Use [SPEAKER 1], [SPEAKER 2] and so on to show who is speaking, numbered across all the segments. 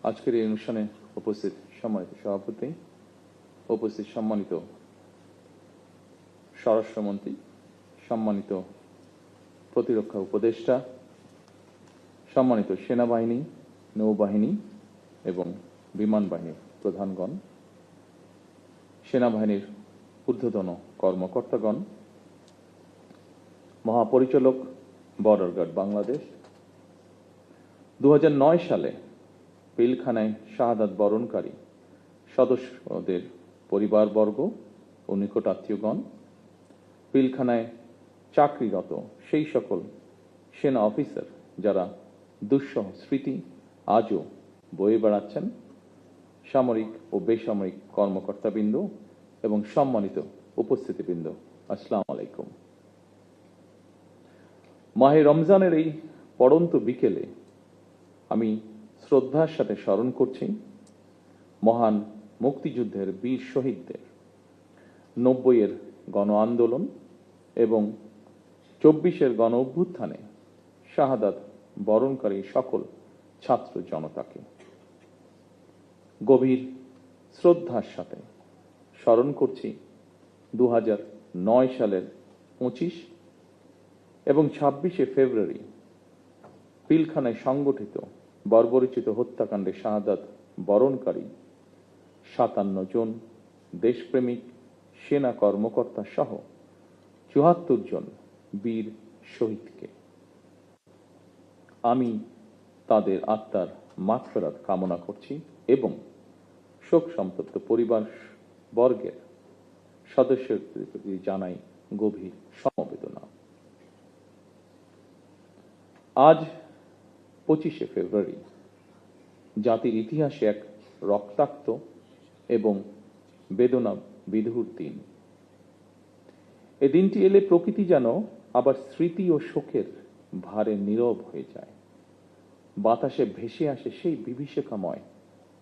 [SPEAKER 1] আজকের এই অনুষ্ঠানে উপস্থিত সম্মানিত সভাপতি, উপস্থিত সম্মানিত স্বরাষ্ট্রমন্ত্রী, সম্মানিত প্রতিরক্ষা উপদেষ্টা, সম্মানিত সেনাবাহিনী, নৌবাহিনী এবং বিমান বাহিনীর প্রধানগণ, সেনাবাহিনীর ঊর্ধ্বতন কর্মকর্তাগণ, মহাপরিচালক, বর্ডার গার্ড বাংলাদেশ, 2009 সালে পিলখানায় শাহাদাত বরণকারী সদস্যদের পরিবারবর্গ ও নিকটাত্মীয়গণ, পিলখানায় চাকরিরত সেই সকল সেনা অফিসার যারা দুঃসহ স্মৃতি আজও বয়ে বেড়াচ্ছেন, সামরিক ও বেসামরিক কর্মকর্তাবৃন্দ এবং সম্মানিত উপস্থিতিবৃন্দ, আসসালামু আলাইকুম। মাহে রমজানের এই পড়ন্ত বিকেলে আমি শ্রদ্ধার সাথে স্মরণ করছি মহান মুক্তিযুদ্ধের বীর শহীদদের, 90-এর গণ আন্দোলন এবং 24-এর গণ অভ্যুত্থানে শাহাদাত বরণকারী সকল ছাত্র জনতাকে। গভীর শ্রদ্ধার সাথে স্মরণ করছি 2009 সালের 25 এবং 26শে ফেব্রুয়ারি পিলখানায় সংগঠিত বর্বরোচিত হত্যাকাণ্ডে শাহাদাত বরণকারী 57 জন দেশপ্রেমিক সেনা কর্মকর্তা সহ 74 জন বীর শহীদকে। আমি তাদের আত্মার মাগফিরাত কামনা করছি এবং শোক সন্তপ্ত পরিবার বর্গের সদস্যদের প্রতি জানাই গভীর সমবেদনা। আজ 25শে ফেব্রুয়ারি জাতির ইতিহাসে এক রক্তাক্ত এবং বেদনা বিধুর দিন। এ দিনটি এলে প্রকৃতি যেন আবার স্মৃতি ও শোকের ভারে নীরব হয়ে যায়। বাতাসে ভেসে আসে সেই বিভীষিকাময়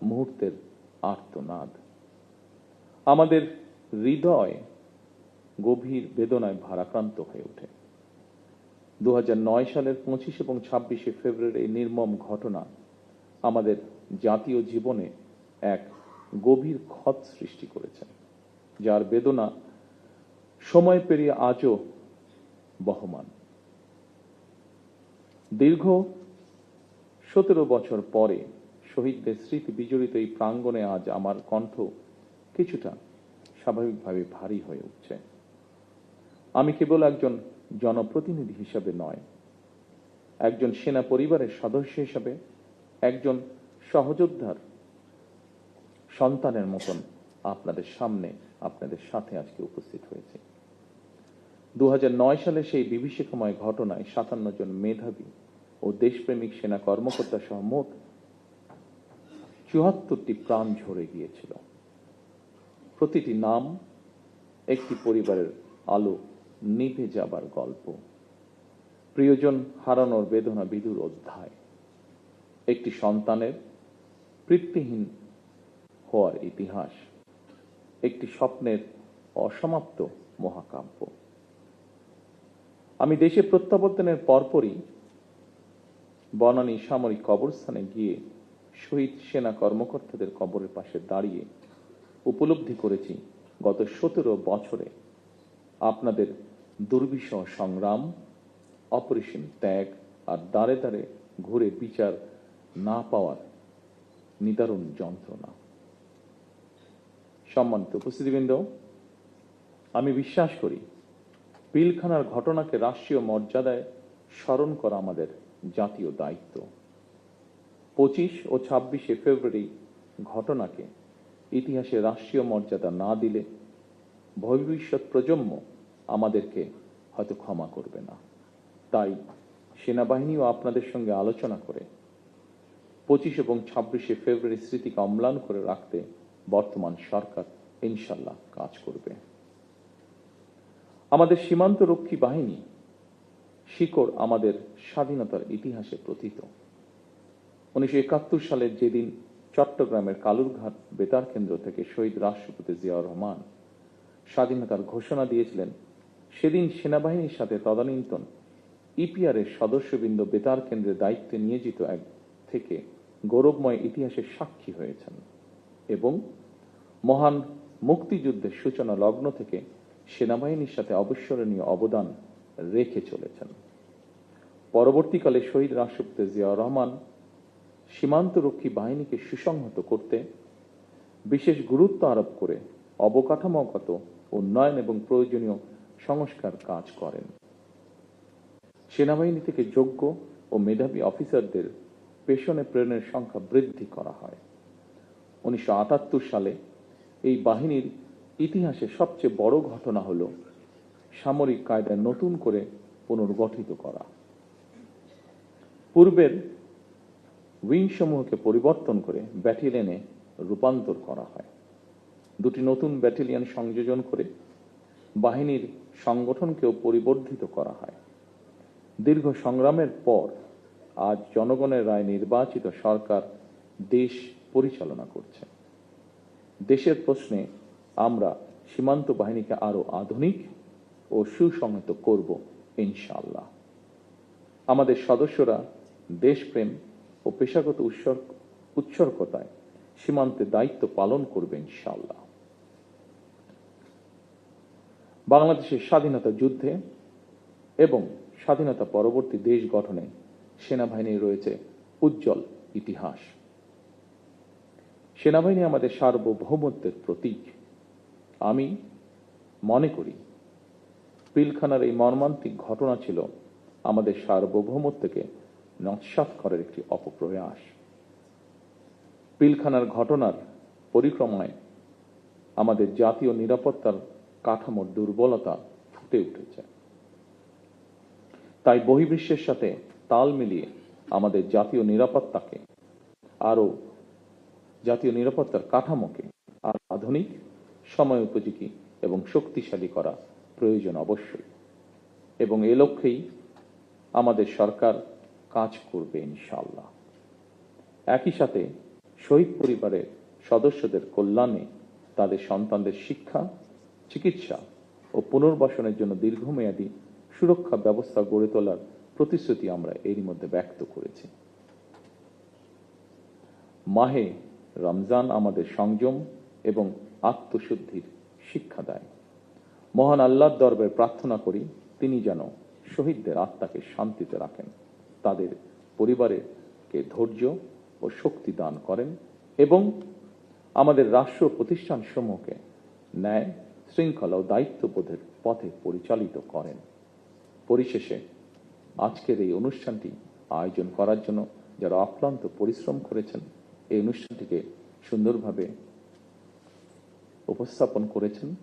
[SPEAKER 1] মুহূর্তের আর্তনাদ। আমাদের হৃদয় গভীর বেদনায় ভারাক্রান্ত হয়ে ওঠে। 2009 সালের 25 এবং 26শে ফেব্রুয়ারি এই নির্মম ঘটনা আমাদের জাতীয় জীবনে এক গভীর ক্ষত সৃষ্টি করেছে, যার বেদনা সময় পেরিয়ে আজও বহমান। দীর্ঘ 17 বছর পরে শহীদদের স্মৃতি বিজড়িত এই প্রাঙ্গণে আজ আমার কণ্ঠ কিছুটা স্বাভাবিকভাবে ভারী হয়ে উঠছে। আমি কেবল একজন জনপ্রতিনিধি হিসাবে নয়, একজন সেনা পরিবারের সদস্য হিসাবে, একজন সহযোদ্ধার সন্তানের মতন আপনাদের সামনে, আপনাদের সাথে আজকে উপস্থিত হয়েছে। 2009 সালে সেই বিভীষিকাময় ঘটনায় 57 জন মেধাবী ও দেশপ্রেমিক সেনা কর্মকর্তা সহ মোট 74টি প্রাণ ঝরে গিয়েছিল। প্রতিটি নাম একটি পরিবারের আলো নিভে যাবার গল্প, প্রিয়জন হারানোর বেদনা বিধুর অধ্যায়, একটি সন্তানের পিতৃহীন হওয়ার ইতিহাস, একটি স্বপ্নের অসমাপ্ত মহাকাব্য। আমি দেশে প্রত্যাবর্তনের পরপরই বনানী সামরিক কবরস্থানে গিয়ে শহীদ সেনা কর্মকর্তাদের কবরের পাশে দাঁড়িয়ে উপলব্ধি করেছি গত 17 বছরে আপনাদের দুর্বিষহ সংগ্রাম, অপরিসীম ত্যাগ আর দাঁড়ে দাঁড়ে ঘুরে বিচার না পাওয়ার নিদারুণ যন্ত্রণা। সম্মানিত উপস্থিতিবৃন্দ, আমি বিশ্বাস করি পিলখানার ঘটনাকে রাষ্ট্রীয় মর্যাদায় স্মরণ করা আমাদের জাতীয় দায়িত্ব। 25 ও 26শে ফেব্রুয়ারি ঘটনাকে ইতিহাসে রাষ্ট্রীয় মর্যাদা না দিলে ভবিষ্যৎ প্রজন্ম আমাদেরকে হয়তো ক্ষমা করবে না। তাই সেনাবাহিনীও আপনাদের সঙ্গে আলোচনা করে 25 এবং 26শে ফেব্রুয়ারি স্মৃতিকে অম্লান করে রাখতে বর্তমান সরকার ইনশাল্লাহ কাজ করবে। আমাদের সীমান্ত রক্ষী বাহিনী শিকড় আমাদের স্বাধীনতার ইতিহাসে প্রথিত। 1971 সালের যেদিন চট্টগ্রামের কালুরঘাট বেতার কেন্দ্র থেকে শহীদ রাষ্ট্রপতি জিয়াউর রহমান স্বাধীনতার ঘোষণা দিয়েছিলেন, সেদিন সেনাবাহিনীর সাথে তদানীন্তন ইপিআর এর সদস্যবৃন্দ বেতার কেন্দ্রের দায়িত্বে নিয়োজিত এক থেকে গৌরবময় ইতিহাসের সাক্ষী হয়েছেন এবং মহান মুক্তিযুদ্ধের সূচনা লগ্ন থেকে সেনাবাহিনীর সাথে অবিস্মরণীয় অবদান রেখে চলেছেন। পরবর্তীকালে শহীদ রাষ্ট্রপতি জিয়াউর রহমান সীমান্তরক্ষী বাহিনীকে সুসংহত করতে বিশেষ গুরুত্ব আরোপ করে অবকাঠামোগত উন্নয়ন এবং প্রয়োজনীয় সংস্কার কাজ করেন। সেনাবাহিনী থেকে যোগ্য ও মেধাবী অফিসারদের পেশনে প্রেরণের সংখ্যা বৃদ্ধি করা হয়। 1978 সালে এই বাহিনীর ইতিহাসে সবচেয়ে বড় ঘটনা হল সামরিক কায়দায় নতুন করে পুনর্গঠিত করা। পূর্বের উইং সমূহকে পরিবর্তন করে ব্যাটালিয়নে রূপান্তর করা হয়। দুটি নতুন ব্যাটালিয়ন সংযোজন করে বাহিনীর সংগঠনকেও পরিবর্ধিত করা হয়। দীর্ঘ সংগ্রামের পর আজ জনগণের রায় নির্বাচিত সরকার দেশ পরিচালনা করছে। দেশের প্রশ্নে আমরা সীমান্ত বাহিনীকে আরো আধুনিক ও সুসংহত করব ইনশাআল্লাহ। আমাদের সদস্যরা দেশপ্রেম ও পেশাগত উৎসর্গতায় সীমান্তে দায়িত্ব পালন করবে ইনশাআল্লাহ। বাংলাদেশের স্বাধীনতা যুদ্ধে এবং স্বাধীনতা পরবর্তী দেশ গঠনে সেনাবাহিনীর রয়েছে উজ্জ্বল ইতিহাস। সেনাবাহিনী আমাদের সার্বভৌমত্বের প্রতীক। আমি মনে করি পিলখানার এই মর্মান্তিক ঘটনা ছিল আমাদের সার্বভৌমত্বকে নস্যাৎ করার একটি অপপ্রয়াস। পিলখানার ঘটনার পরিক্রমায় আমাদের জাতীয় নিরাপত্তার কাঠামোর দুর্বলতা ফুটে উঠেছে। তাই বহির্বিশ্বের সাথে তাল মিলিয়ে আমাদের জাতীয় নিরাপত্তার কাঠামোকে আরো আধুনিক, সময় উপযোগী এবং শক্তিশালী করা প্রয়োজন অবশ্যই, এবং এ লক্ষ্যেই আমাদের সরকার কাজ করবে ইনশাআল্লাহ। একই সাথে শহীদ পরিবারের সদস্যদের কল্যাণে তাদের সন্তানদের শিক্ষা, চিকিৎসা ও পুনর্বাসনের জন্য দীর্ঘমেয়াদী সুরক্ষা ব্যবস্থা গড়ে তোলার প্রতিশ্রুতি আমরা এরই মধ্যে ব্যক্ত করেছি। মাহে রমজান আমাদের সংযম এবং আত্মশুদ্ধির শিক্ষা দেয়। মহান আল্লাহর দরবারে প্রার্থনা করি তিনি যেন শহীদদের আত্মাকে শান্তিতে রাখেন, তাদের পরিবারকে ধৈর্য ও শক্তি দান করেন এবং আমাদের রাষ্ট্র প্রতিষ্ঠান সমূহকে ন্যায়, শৃঙ্খলা ও দায়িত্ববোধের পথে পরিচালিত করেন। পরিশেষে আজকের এই অনুষ্ঠানটি আয়োজন করার জন্য যারা অক্লান্ত পরিশ্রম করেছেন, এই অনুষ্ঠানটিকে সুন্দরভাবে উপস্থাপন করেছেন,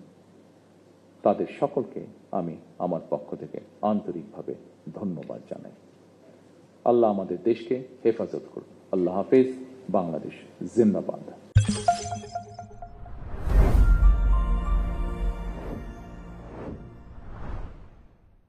[SPEAKER 1] তাদের সকলকে আমি আমার পক্ষ থেকে আন্তরিকভাবে ধন্যবাদ জানাই। আল্লাহ আমাদের দেশকে হেফাজত করুন। আল্লাহ হাফেজ। বাংলাদেশ জিন্দাবাদ।